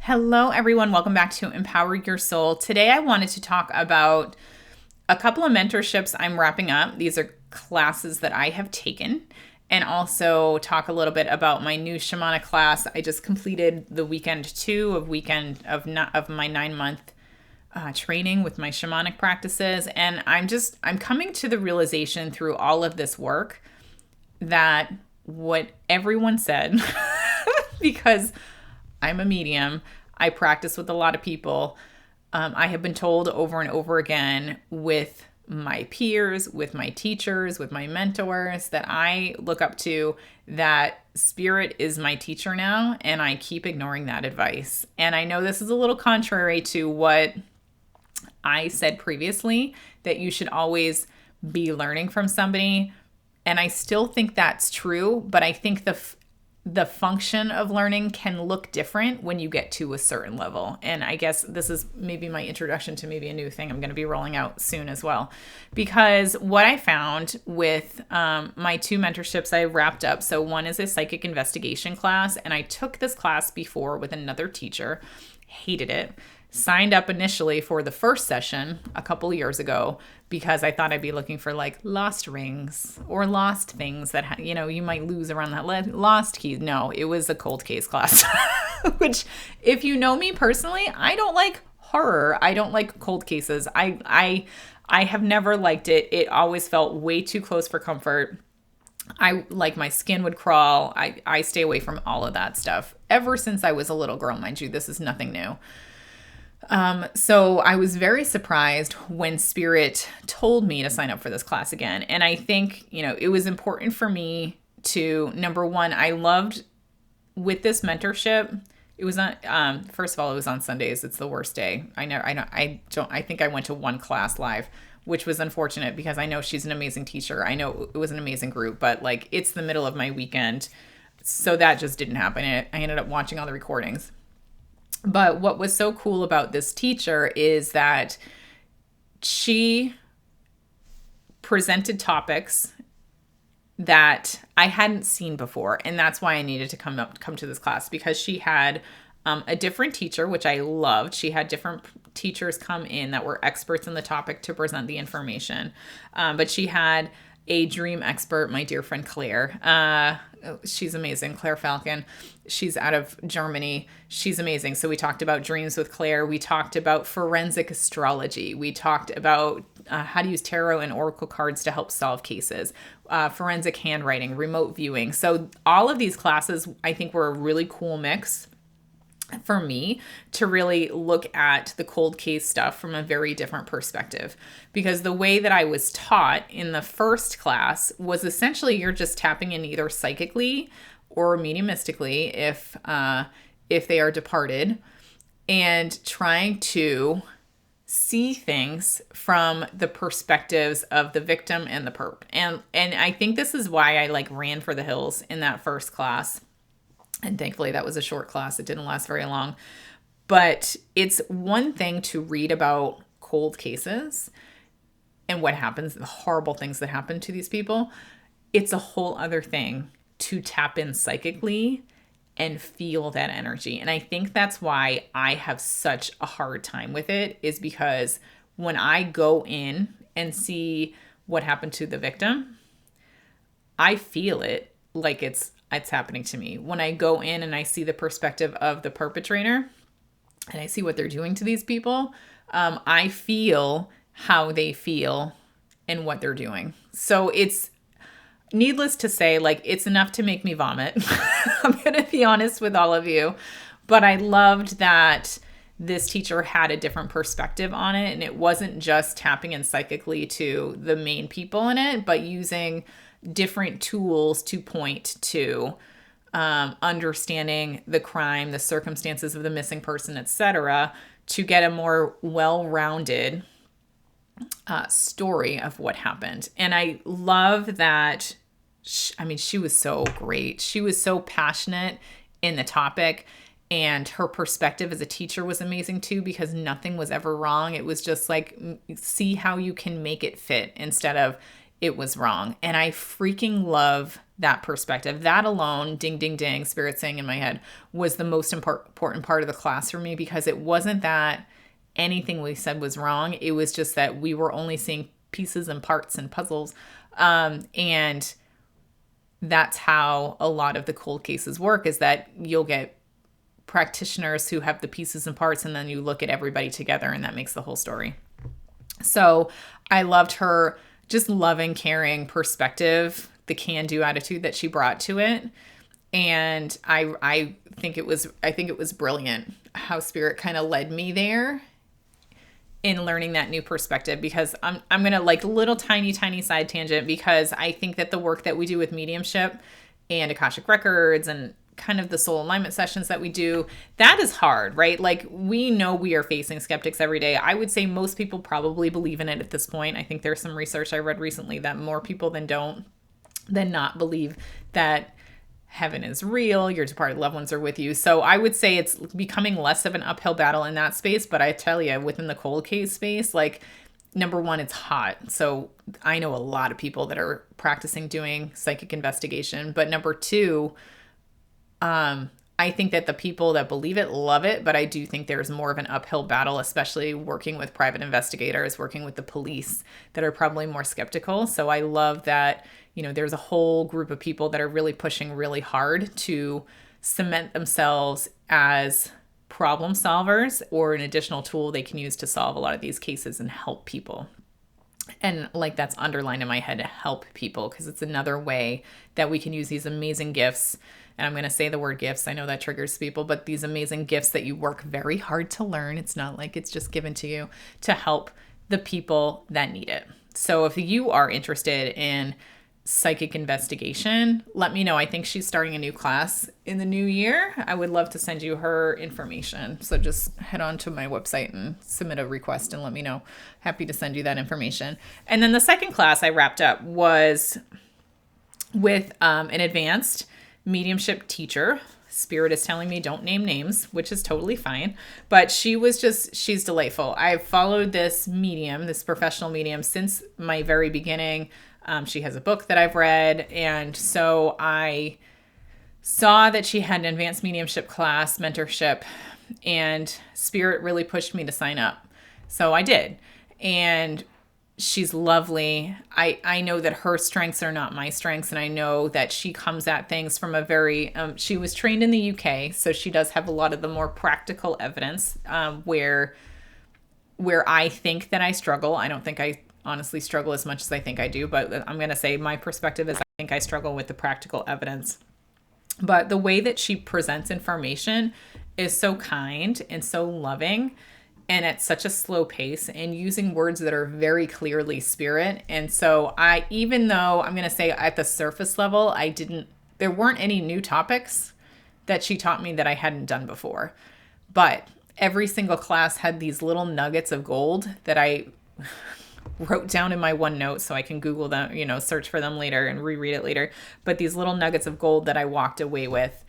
Hello, everyone. Welcome back to Empower Your Soul. Today, I wanted to talk about a couple of mentorships I'm wrapping up. These are classes that I have taken, and also talk a little bit about my new shamanic class. I just completed the weekend of my 9-month training with my shamanic practices, and I'm coming to the realization through all of this work that what everyone said, because I'm a medium, I practice with a lot of people. I have been told over and over again with my peers, with my teachers, with my mentors that I look up to, that spirit is my teacher now, and I keep ignoring that advice. And I know this is a little contrary to what I said previously, that you should always be learning from somebody. And I still think that's true, but I think the function of learning can look different when you get to a certain level. And I guess this is maybe my introduction to maybe a new thing I'm going to be rolling out soon as well. Because what I found with my two mentorships I wrapped up, so one is a psychic investigation class, and I took this class before with another teacher, hated it. Signed up initially for the first session a couple of years ago because I thought I'd be looking for like lost rings or lost things that, you might lose around that lost keys. No, it was a cold case class, which if you know me personally, I don't like horror. I don't like cold cases. I have never liked it. It always felt way too close for comfort. My skin would crawl. I stay away from all of that stuff ever since I was a little girl, mind you. This is nothing new. So I was very surprised when Spirit told me to sign up for this class again. And I think, it was important for me to, number one, I loved with this mentorship. It was on, first of all, it was on Sundays. It's the worst day. I think I went to one class live, which was unfortunate because I know she's an amazing teacher. I know it was an amazing group, but it's the middle of my weekend. So that just didn't happen. I ended up watching all the recordings. But what was so cool about this teacher is that she presented topics that I hadn't seen before. And that's why I needed to come to this class, because she had a different teacher, which I loved. She had different teachers come in that were experts in the topic to present the information. But she had a dream expert, my dear friend Claire. She's amazing. Claire Falcon. She's out of Germany. She's amazing. So we talked about dreams with Claire. We talked about forensic astrology. We talked about how to use tarot and oracle cards to help solve cases, forensic handwriting, remote viewing. So all of these classes, I think, were a really cool mix for me to really look at the cold case stuff from a very different perspective. Because the way that I was taught in the first class was essentially you're just tapping in either psychically or mediumistically if they are departed, and trying to see things from the perspectives of the victim and the perp. And I think this is why I ran for the hills in that first class. And thankfully that was a short class. It didn't last very long. But it's one thing to read about cold cases and what happens, the horrible things that happen to these people. It's a whole other thing to tap in psychically and feel that energy. And I think that's why I have such a hard time with it, is because when I go in and see what happened to the victim, I feel it like it's happening to me. When I go in and I see the perspective of the perpetrator and I see what they're doing to these people, I feel how they feel and what they're doing. So it's needless to say, it's enough to make me vomit. I'm going to be honest with all of you, but I loved that this teacher had a different perspective on it. And it wasn't just tapping in psychically to the main people in it, but using different tools to point to understanding the crime, the circumstances of the missing person, etc., to get a more well-rounded story of what happened. And I love that. She was so great. She was so passionate in the topic, and her perspective as a teacher was amazing too, because nothing was ever wrong. It was just see how you can make it fit instead of it was wrong. And I freaking love that perspective. That alone, ding, ding, ding, spirit saying in my head, was the most important part of the class for me, because it wasn't that anything we said was wrong. It was just that we were only seeing pieces and parts and puzzles. And that's how a lot of the cold cases work, is that you'll get practitioners who have the pieces and parts, and then you look at everybody together, and that makes the whole story. So I loved her just loving, caring perspective, the can-do attitude that she brought to it. And I think it was brilliant how spirit kind of led me there in learning that new perspective, because I'm going to, like, little tiny side tangent, because I think that the work that we do with mediumship and Akashic records and kind of the soul alignment sessions that we do, that is hard, right? Like, we know we are facing skeptics every day. I would say most people probably believe in it at this point. I think there's some research I read recently that more people than not believe that heaven is real, your departed loved ones are with you. So I would say it's becoming less of an uphill battle in that space. But I tell you, within the cold case space, like, number one, it's hot. So I know a lot of people that are practicing doing psychic investigation. But number two, I think that the people that believe it love it, but I do think there's more of an uphill battle, especially working with private investigators, working with the police, that are probably more skeptical. So I love that, there's a whole group of people that are really pushing really hard to cement themselves as problem solvers, or an additional tool they can use to solve a lot of these cases and help people. And, like, that's underlined in my head, to help people, because it's another way that we can use these amazing gifts. And I'm going to say the word gifts. I know that triggers people, but these amazing gifts that you work very hard to learn. It's not like it's just given to you, to help the people that need it. So if you are interested in psychic investigation, let me know. I think she's starting a new class in the new year. I would love to send you her information. So just head on to my website and submit a request and let me know. Happy to send you that information. And then the second class I wrapped up was with an advanced mediumship teacher. Spirit is telling me don't name names, which is totally fine. But she's delightful. I've followed this medium, this professional medium, since my very beginning. She has a book that I've read. And so I saw that she had an advanced mediumship class, mentorship, and Spirit really pushed me to sign up. So I did. And she's lovely. I know that her strengths are not my strengths. And I know that she comes at things from a very, she was trained in the UK. So she does have a lot of the more practical evidence, where I think that I struggle. I don't think I honestly struggle as much as I think I do, but I'm going to say my perspective is I think I struggle with the practical evidence. But the way that she presents information is so kind and so loving, and at such a slow pace, and using words that are very clearly spirit. And so even though I'm going to say at the surface level, there weren't any new topics that she taught me that I hadn't done before, but every single class had these little nuggets of gold that I wrote down in my OneNote so I can Google them, search for them later and reread it later. But these little nuggets of gold that I walked away with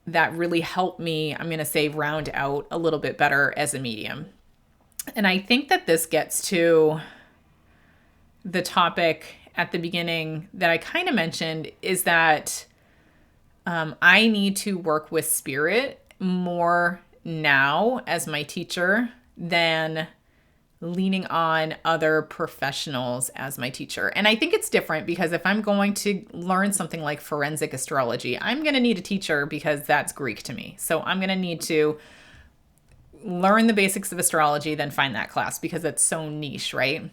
that really helped me, I'm going to say, round out a little bit better as a medium. And I think that this gets to the topic at the beginning that I kind of mentioned, is that I need to work with spirit more now as my teacher than leaning on other professionals as my teacher. And I think it's different, because if I'm going to learn something like forensic astrology, I'm going to need a teacher, because that's Greek to me. So I'm going to need to learn the basics of astrology, then find that class, because it's so niche, right?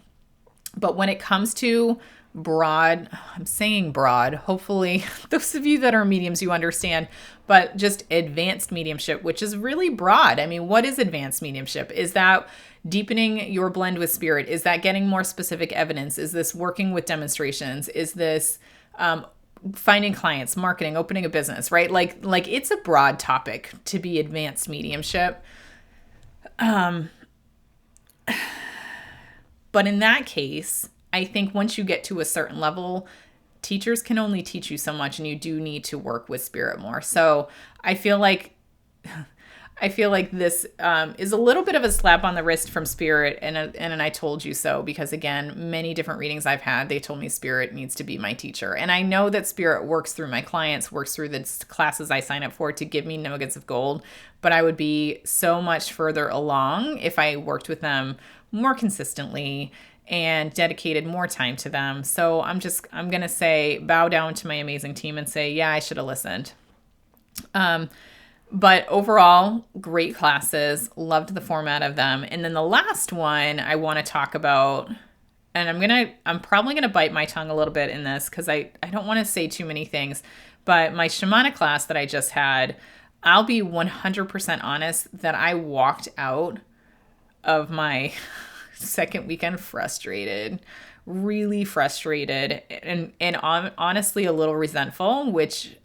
But when it comes to broad, I'm saying broad, hopefully those of you that are mediums, you understand, but just advanced mediumship, which is really broad. I mean, what is advanced mediumship? Is that deepening your blend with spirit? Is that getting more specific evidence? Is this working with demonstrations? Is this finding clients, marketing, opening a business, right? Like it's a broad topic to be advanced mediumship. But in that case, I think once you get to a certain level, teachers can only teach you so much, and you do need to work with spirit more. So I feel like I feel like this is a little bit of a slap on the wrist from Spirit, and I told you so, because again, many different readings I've had, they told me Spirit needs to be my teacher. And I know that Spirit works through my clients, works through the classes I sign up for to give me nuggets of gold, but I would be so much further along if I worked with them more consistently and dedicated more time to them. So I'm going to say, bow down to my amazing team and say, yeah, I should have listened. But overall, great classes, loved the format of them. And then the last one I want to talk about, and I'm probably going to bite my tongue a little bit in this because I don't want to say too many things, but my shamanic class that I just had, I'll be 100% honest that I walked out of my second weekend frustrated, really frustrated, and honestly a little resentful, which,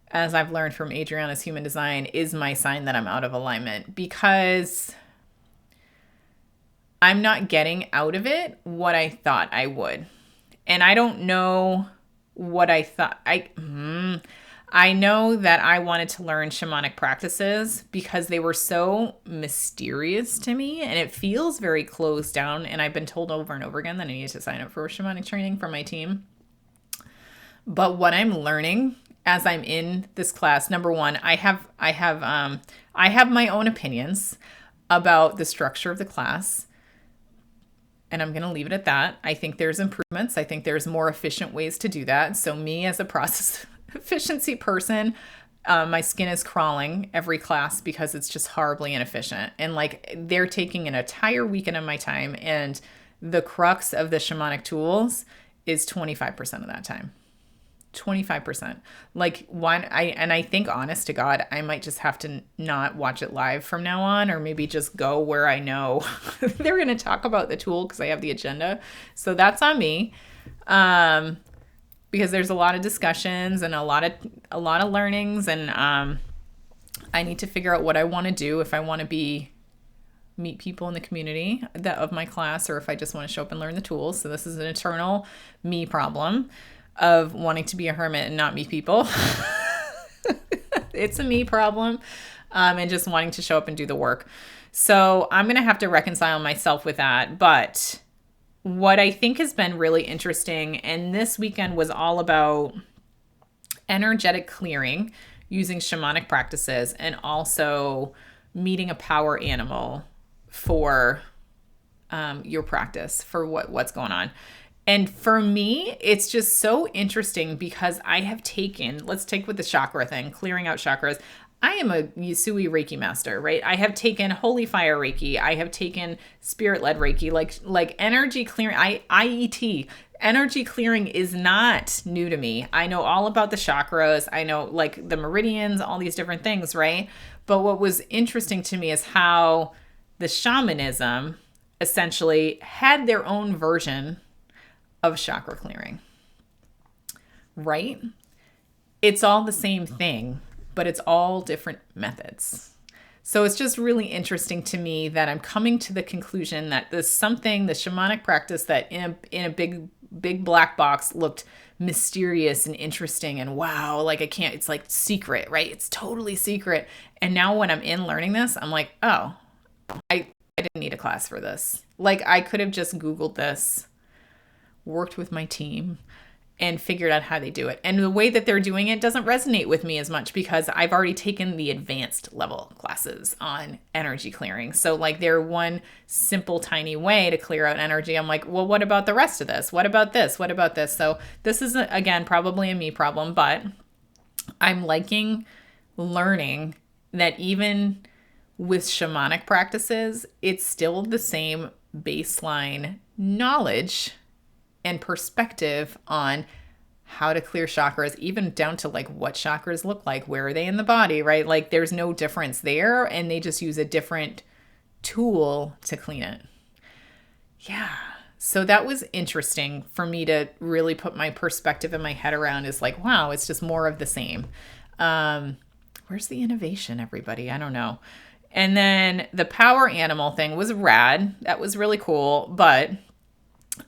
as I've learned from Adriana's Human Design, is my sign that I'm out of alignment, because I'm not getting out of it what I thought I would. And I don't know what I thought. I know that I wanted to learn shamanic practices because they were so mysterious to me, and it feels very closed down. And I've been told over and over again that I need to sign up for shamanic training for my team. But what I'm learning as I'm in this class, number one, I have my own opinions about the structure of the class, and I'm going to leave it at that. I think there's improvements. I think there's more efficient ways to do that. So me as a process efficiency person, my skin is crawling every class because it's just horribly inefficient. And like, they're taking an entire weekend of my time, and the crux of the shamanic tools is 25% of that time. 25%. Like, I think, honest to God, I might just have to not watch it live from now on, or maybe just go where I know they're going to talk about the tool because I have the agenda. So that's on me. Because there's a lot of discussions and a lot of learnings, and I need to figure out what I want to do, if I want to meet people in the community of my class, or if I just want to show up and learn the tools. So this is an eternal me problem of wanting to be a hermit and not meet people. It's a me problem, and just wanting to show up and do the work. So I'm going to have to reconcile myself with that. But what I think has been really interesting, and this weekend was all about energetic clearing using shamanic practices, and also meeting a power animal for your practice, for what's going on. And for me, it's just so interesting because I have taken, let's take with the chakra thing, clearing out chakras. I am a Yusui Reiki master, right? I have taken Holy Fire Reiki. I have taken Spirit-led Reiki, like energy clearing. IET, energy clearing is not new to me. I know all about the chakras. I know like the meridians, all these different things, right? But what was interesting to me is how the shamanism essentially had their own version of chakra clearing, right? It's all the same thing, but it's all different methods. So it's just really interesting to me that I'm coming to the conclusion that there's something, the shamanic practice, that in a big black box looked mysterious and interesting, and wow, like it's like secret, right? It's totally secret. And now when I'm in learning this, I'm like, oh, I didn't need a class for this. Like, I could have just Googled this, worked with my team, and figured out how they do it. And the way that they're doing it doesn't resonate with me as much because I've already taken the advanced level classes on energy clearing. So like, they're one simple, tiny way to clear out energy. I'm like, well, what about the rest of this? What about this? What about this? So this is, again, probably a me problem, but I'm liking learning that even with shamanic practices, it's still the same baseline knowledge and perspective on how to clear chakras, even down to like what chakras look like, where are they in the body, right? Like, there's no difference there, and they just use a different tool to clean it. Yeah. So that was interesting for me to really put my perspective in my head around, is like, wow, it's just more of the same. Where's the innovation, everybody? I don't know. And then the power animal thing was rad. That was really cool, but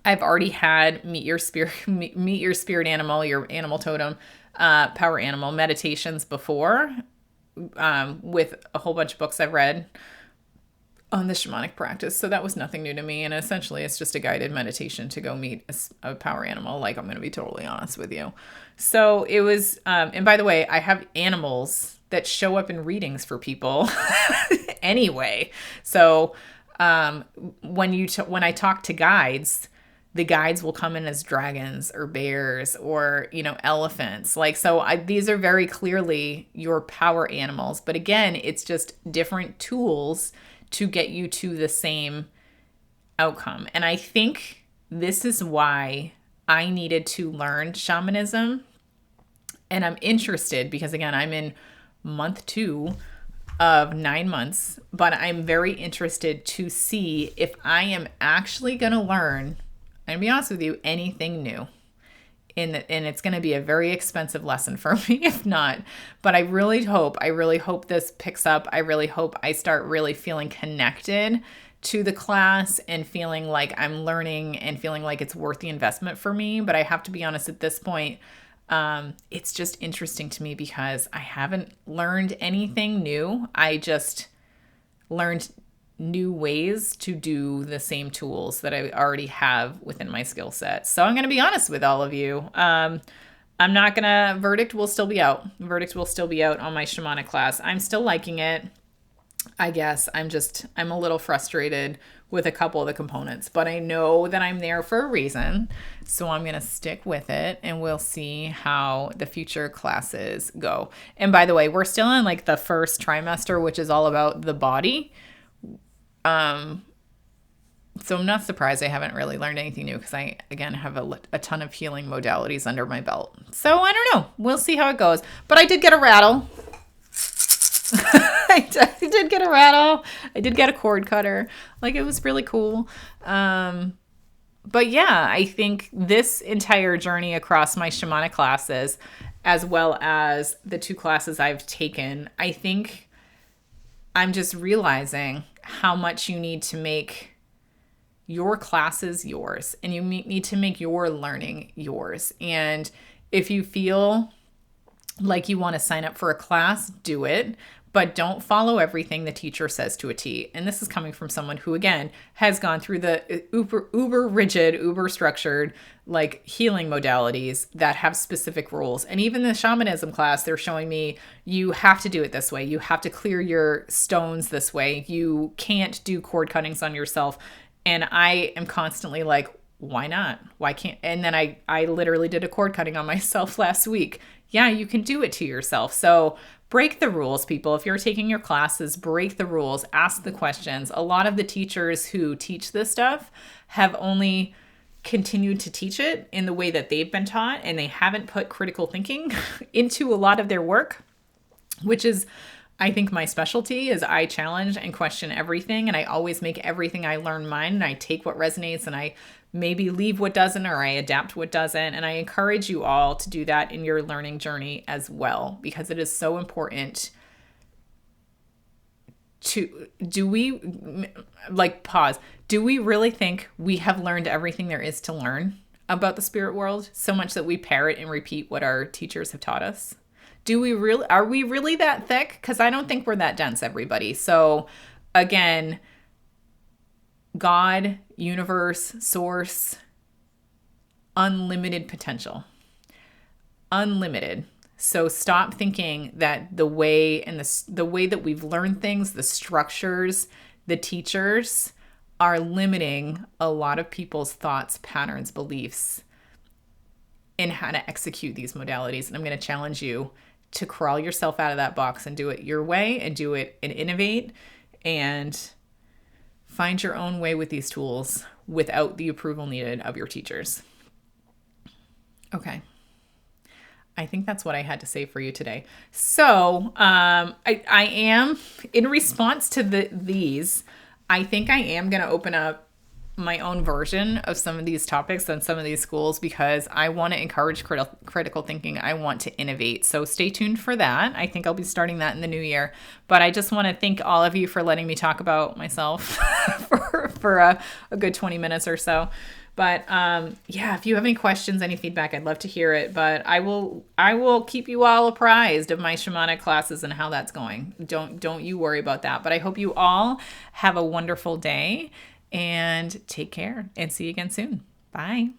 I've already had meet your spirit animal, your animal totem, power animal meditations before with a whole bunch of books I've read on the shamanic practice. So that was nothing new to me. And essentially it's just a guided meditation to go meet a power animal. Like, I'm going to be totally honest with you. So it was, and by the way, I have animals that show up in readings for people anyway. So when I talk to guides, the guides will come in as dragons or bears or, elephants. Like, so these are very clearly your power animals. But again, it's just different tools to get you to the same outcome. And I think this is why I needed to learn shamanism. And I'm interested because, again, I'm in month 2 of 9 months, but I'm very interested to see if I am actually going to learn, and to be honest with you, anything new. And it's going to be a very expensive lesson for me if not. But I really hope this picks up. I really hope I start really feeling connected to the class and feeling like I'm learning and feeling like it's worth the investment for me. But I have to be honest at this point, it's just interesting to me because I haven't learned anything new. I just learned new ways to do the same tools that I already have within my skill set. So I'm going to be honest with all of you. I'm not going to, verdict will still be out. Verdict will still be out on my shamanic class. I'm still liking it. I guess I'm a little frustrated with a couple of the components, but I know that I'm there for a reason. So I'm going to stick with it and we'll see how the future classes go. And by the way, we're still in like the first trimester, which is all about the body. So I'm not surprised I haven't really learned anything new because I, again, have a ton of healing modalities under my belt. So I don't know. We'll see how it goes. But I did get a rattle. I did get a rattle. I did get a cord cutter. Like, it was really cool. But yeah, I think this entire journey across my shamanic classes, as well as the 2 classes I've taken, I think I'm just realizing how much you need to make your classes yours and you need to make your learning yours. And if you feel like you want to sign up for a class, do it, but don't follow everything the teacher says to a T. And this is coming from someone who, again, has gone through the uber rigid, uber structured, like, healing modalities that have specific rules. And even the shamanism class, they're showing me you have to do it this way. You have to clear your stones this way. You can't do cord cuttings on yourself. And I am constantly like, why not? Why can't? And then I literally did a cord cutting on myself last week. Yeah, you can do it to yourself. So break the rules, people. If you're taking your classes, break the rules, ask the questions. A lot of the teachers who teach this stuff have only continued to teach it in the way that they've been taught, and they haven't put critical thinking into a lot of their work, which is, I think, my specialty. Is I challenge and question everything, and I always make everything I learn mine, and I take what resonates and I maybe leave what doesn't, or I adapt what doesn't. And I encourage you all to do that in your learning journey as well, because it is so important to, do we really think we have learned everything there is to learn about the spirit world so much that we parrot and repeat what our teachers have taught us? Are we really that thick? Because I don't think we're that dense, everybody. So again, God, universe, source, unlimited potential. Unlimited. So stop thinking that the way that we've learned things, the structures, the teachers are limiting a lot of people's thoughts, patterns, beliefs in how to execute these modalities. And I'm going to challenge you to crawl yourself out of that box and do it your way, and do it and innovate and find your own way with these tools without the approval needed of your teachers. Okay. I think that's what I had to say for you today. So I am, in response to these, I think I am going to open up my own version of some of these topics on some of these schools, because I want to encourage critical thinking. I want to innovate. So stay tuned for that. I think I'll be starting that in the new year. But I just want to thank all of you for letting me talk about myself for a good 20 minutes or so. But yeah, if you have any questions, any feedback, I'd love to hear it. But I will keep you all apprised of my shamanic classes and how that's going. Don't you worry about that. But I hope you all have a wonderful day and take care and see you again soon. Bye.